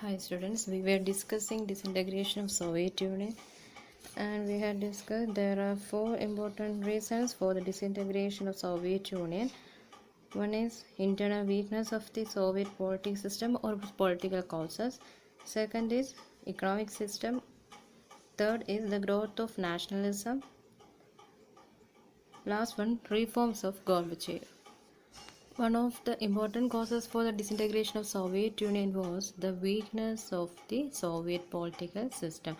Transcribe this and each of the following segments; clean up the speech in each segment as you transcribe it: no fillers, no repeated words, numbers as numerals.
Hi students, we were discussing disintegration of Soviet Union and we had discussed there are four important reasons for the disintegration of Soviet Union. One is internal weakness of the Soviet political system or political causes. Second is economic system. Third is the growth of nationalism. Last one, reforms of Gorbachev. One of the important causes for the disintegration of Soviet Union was the weakness of the Soviet political system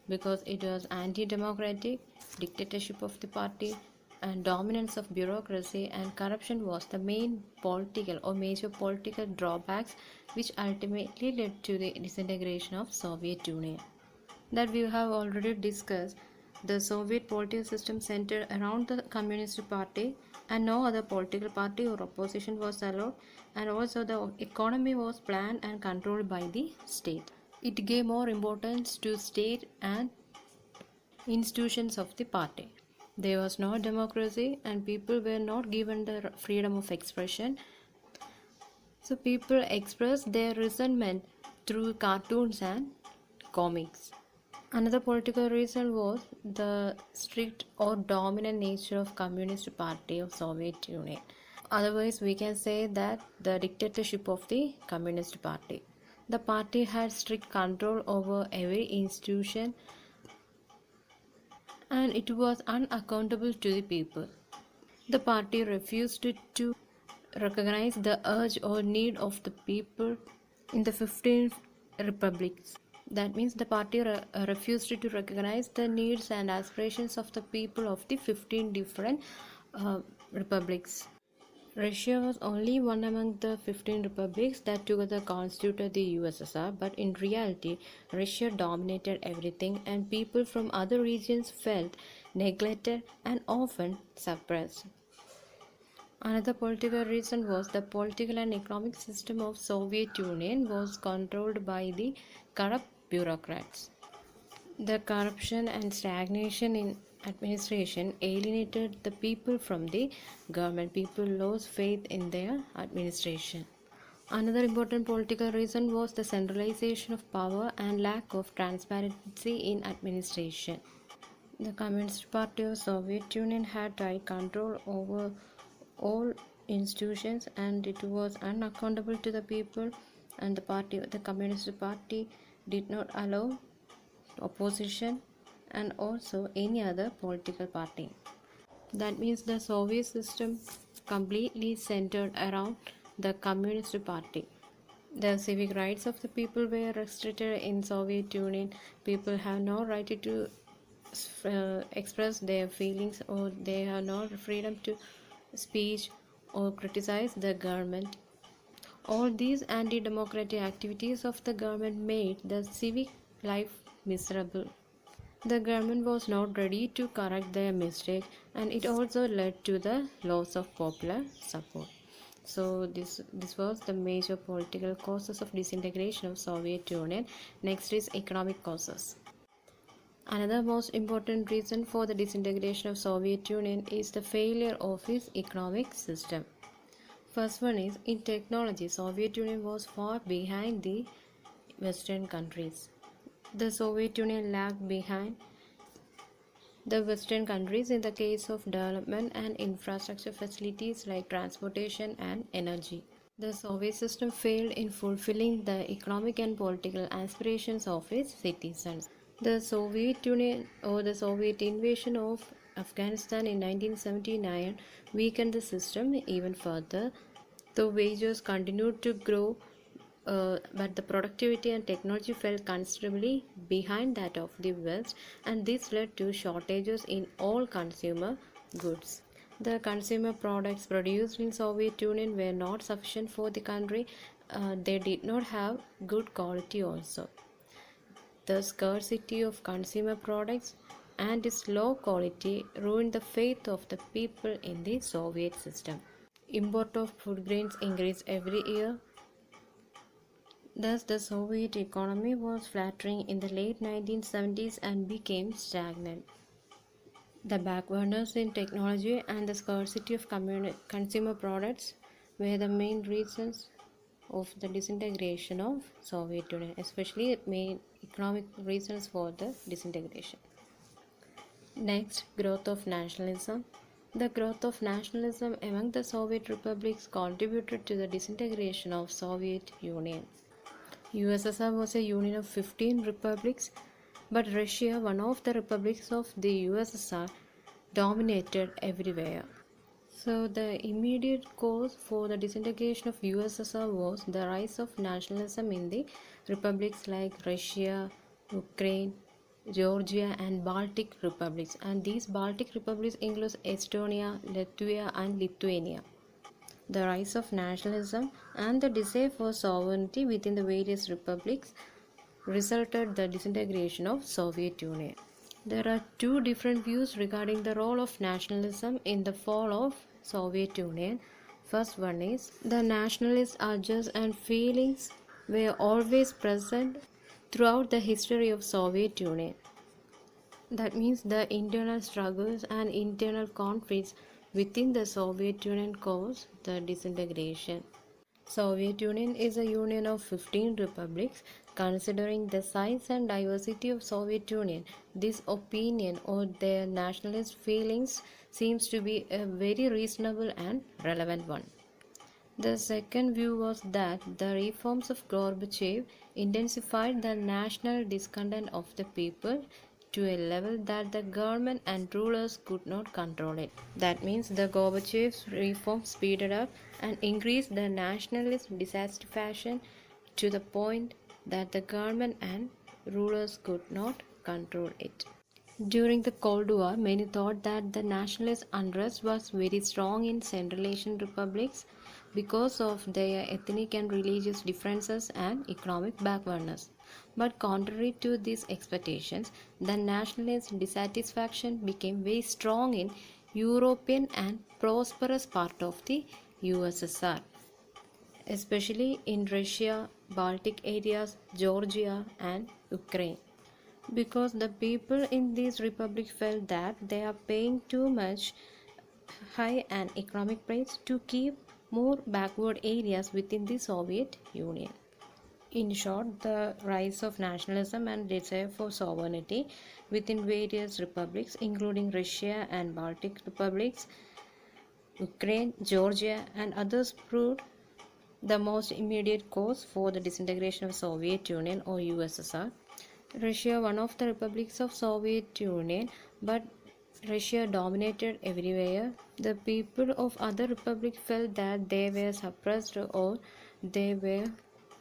because it was anti-democratic, dictatorship of the party and dominance of bureaucracy and corruption was the main political or major political drawbacks which ultimately led to the disintegration of Soviet Union. That we have already discussed, the Soviet political system centered around the Communist Party and no other political party or opposition was allowed, and also the economy was planned and controlled by the state. It gave more importance to state and institutions of the party. There was no democracy and people were not given the freedom of expression. So people expressed their resentment through cartoons and comics. Another political reason was the strict or dominant nature of Communist Party of Soviet Union. Otherwise, we can say that the dictatorship of the Communist Party. The party had strict control over every institution and it was unaccountable to the people. The party refused to recognize the urge or need of the people in the 15 republics. That means the party refused to recognize the needs and aspirations of the people of the 15 different republics. Russia was only one among the 15 republics that together constituted the USSR, but in reality, Russia dominated everything and people from other regions felt neglected and often suppressed. Another political reason was the political and economic system of Soviet Union was controlled by the corrupt bureaucrats. The corruption and stagnation in administration alienated the people from the government. People lost faith in their administration. Another important political reason was the centralization of power and lack of transparency in administration. The Communist Party of Soviet Union had tight control over all institutions and it was unaccountable to the people, and the Communist Party did not allow opposition and also any other political party. That means the Soviet system completely centered around the Communist Party. The civic rights of the people were restricted in Soviet Union. People have no right to express their feelings or they have no freedom to speech or criticize the government. All these anti-democratic activities of the government made the civic life miserable. The government was not ready to correct their mistake and it also led to the loss of popular support. So this was the major political causes of disintegration of Soviet Union. Next is economic causes. Another most important reason for the disintegration of Soviet Union is the failure of its economic system. First one is in technology, Soviet Union was far behind the Western countries. The Soviet Union lagged behind the Western countries in the case of development and infrastructure facilities like transportation and energy. The Soviet system failed in fulfilling the economic and political aspirations of its citizens. The Soviet Union or the Soviet invasion of Afghanistan in 1979 weakened the system even further. The wages continued to grow, but the productivity and technology fell considerably behind that of the West, and this led to shortages in all consumer goods. The consumer products produced in Soviet Union were not sufficient for the country. They did not have good quality also. The scarcity of consumer products and its low quality ruined the faith of the people in the Soviet system. Import of food grains increased every year. Thus, the Soviet economy was flattering in the late 1970s and became stagnant. The backwardness in technology and the scarcity of consumer products were the main reasons of the disintegration of Soviet Union, especially main economic reasons for the disintegration. Next, growth of nationalism. The growth of nationalism among the Soviet republics contributed to the disintegration of Soviet Union. USSR was a union of 15 republics, but Russia, one of the republics of the USSR, dominated everywhere. So the immediate cause for the disintegration of USSR was the rise of nationalism in the republics like Russia, Ukraine, Georgia and Baltic republics, and these Baltic republics include Estonia, Latvia and Lithuania. The rise of nationalism and the desire for sovereignty within the various republics resulted the disintegration of Soviet Union. There are two different views regarding the role of nationalism in the fall of Soviet Union. First one is the nationalist urges and feelings were always present throughout the history of Soviet Union. That means the internal struggles and internal conflicts within the Soviet Union caused the disintegration. Soviet Union is a union of 15 republics. Considering the size and diversity of Soviet Union, this opinion or their nationalist feelings seems to be a very reasonable and relevant one. The second view was that the reforms of Gorbachev intensified the national discontent of the people to a level that the government and rulers could not control it. That means the Gorbachev's reforms speeded up and increased the nationalist dissatisfaction to the point that the government and rulers could not control it. During the Cold War, many thought that the nationalist unrest was very strong in Central Asian republics because of their ethnic and religious differences and economic backwardness. But contrary to these expectations, the nationalist dissatisfaction became very strong in European and prosperous part of the USSR, especially in Russia, Baltic areas, Georgia and Ukraine, because the people in these republics felt that they are paying too much high an economic price to keep more backward areas within the Soviet Union. In short, the rise of nationalism and desire for sovereignty within various republics, including Russia and Baltic republics, Ukraine, Georgia, and others, proved the most immediate cause for the disintegration of Soviet Union or USSR. Russia, one of the republics of Soviet Union, but Russia dominated everywhere. The people of other republics felt that they were suppressed or they were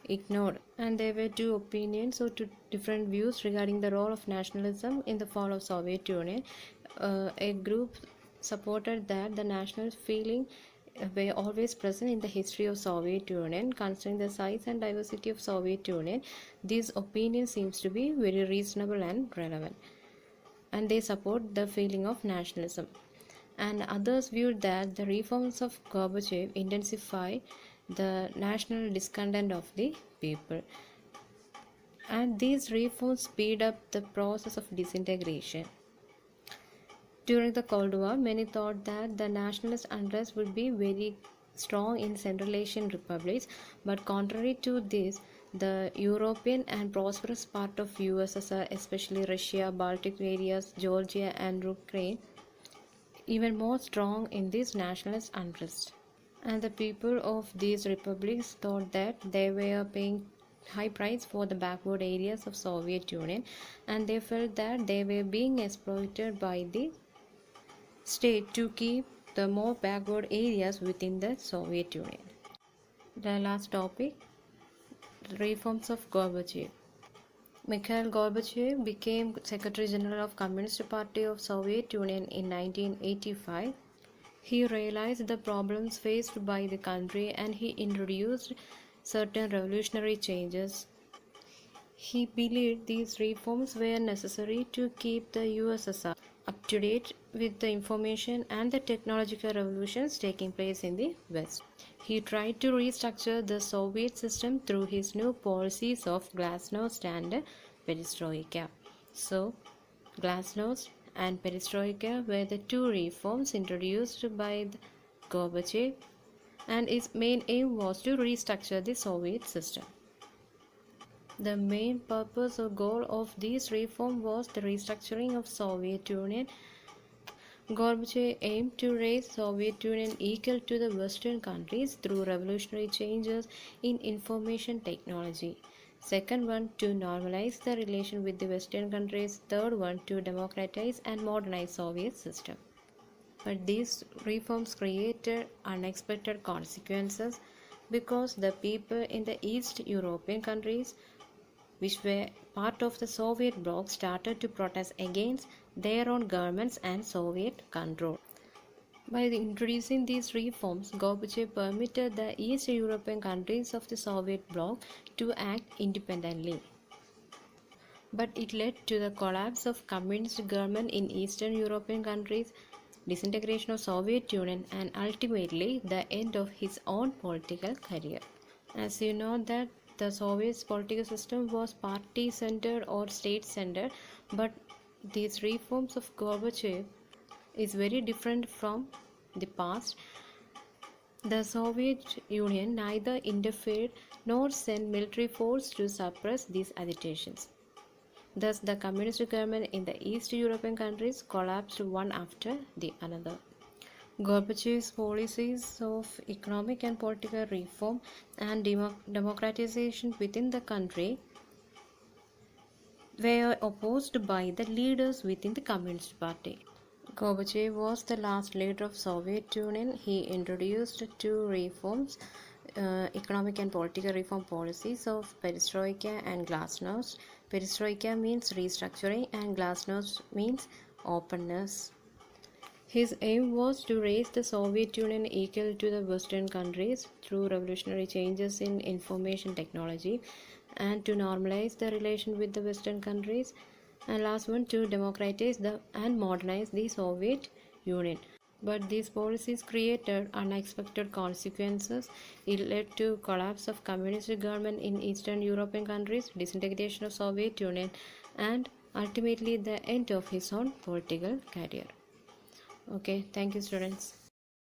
ignored, and there were two opinions or two different views regarding the role of nationalism in the fall of Soviet Union. A group supported that the national feeling were always present in the history of Soviet Union. Considering the size and diversity of Soviet Union, this opinion seems to be very reasonable and relevant, and they support the feeling of nationalism. And others viewed that the reforms of Gorbachev intensify the national discontent of the people, and these reforms speed up the process of disintegration. During the Cold War, many thought that the nationalist unrest would be very strong in Central Asian republics, but contrary to this, the European and prosperous part of USSR, especially Russia, Baltic areas, Georgia and Ukraine, even more strong in this nationalist unrest. And the people of these republics thought that they were paying high price for the backward areas of Soviet Union, and they felt that they were being exploited by the state to keep the more backward areas within the Soviet Union. The last topic, reforms of Gorbachev. Mikhail Gorbachev became Secretary General of Communist Party of Soviet Union in 1985. He realized the problems faced by the country and he introduced certain revolutionary changes. He believed these reforms were necessary to keep the USSR up to date with the information and the technological revolutions taking place in the West. He tried to restructure the Soviet system through his new policies of glasnost and perestroika. So, glasnost and perestroika were the two reforms introduced by Gorbachev, and its main aim was to restructure the Soviet system. The main purpose or goal of this reform was the restructuring of Soviet Union. Gorbachev aimed to raise Soviet Union equal to the Western countries through revolutionary changes in information technology. Second one, to normalize the relation with the Western countries. Third one, to democratize and modernize Soviet system. But these reforms created unexpected consequences because the people in the East European countries, which were part of the Soviet bloc, started to protest against their own governments and Soviet control. By introducing these reforms, Gorbachev permitted the East European countries of the Soviet bloc to act independently. But it led to the collapse of communist government in Eastern European countries, disintegration of Soviet Union, and ultimately the end of his own political career. As you know that the Soviet political system was party-centered or state-centered, but these reforms of Gorbachev is very different from the past. The Soviet Union neither interfered nor sent military force to suppress these agitations. Thus, the communist government in the East European countries collapsed one after the another. Gorbachev's policies of economic and political reform and democratization within the country were opposed by the leaders within the Communist Party. Gorbachev was the last leader of Soviet Union. He introduced two reforms, economic and political reform policies of perestroika and glasnost. Perestroika means restructuring and glasnost means openness. His aim was to raise the Soviet Union equal to the Western countries through revolutionary changes in information technology and to normalize the relation with the Western countries, and last one, to democratize and modernize the Soviet Union. But these policies created unexpected consequences. It led to collapse of communist government in Eastern European countries, disintegration of Soviet Union, and ultimately the end of his own political career. Okay, thank you, students.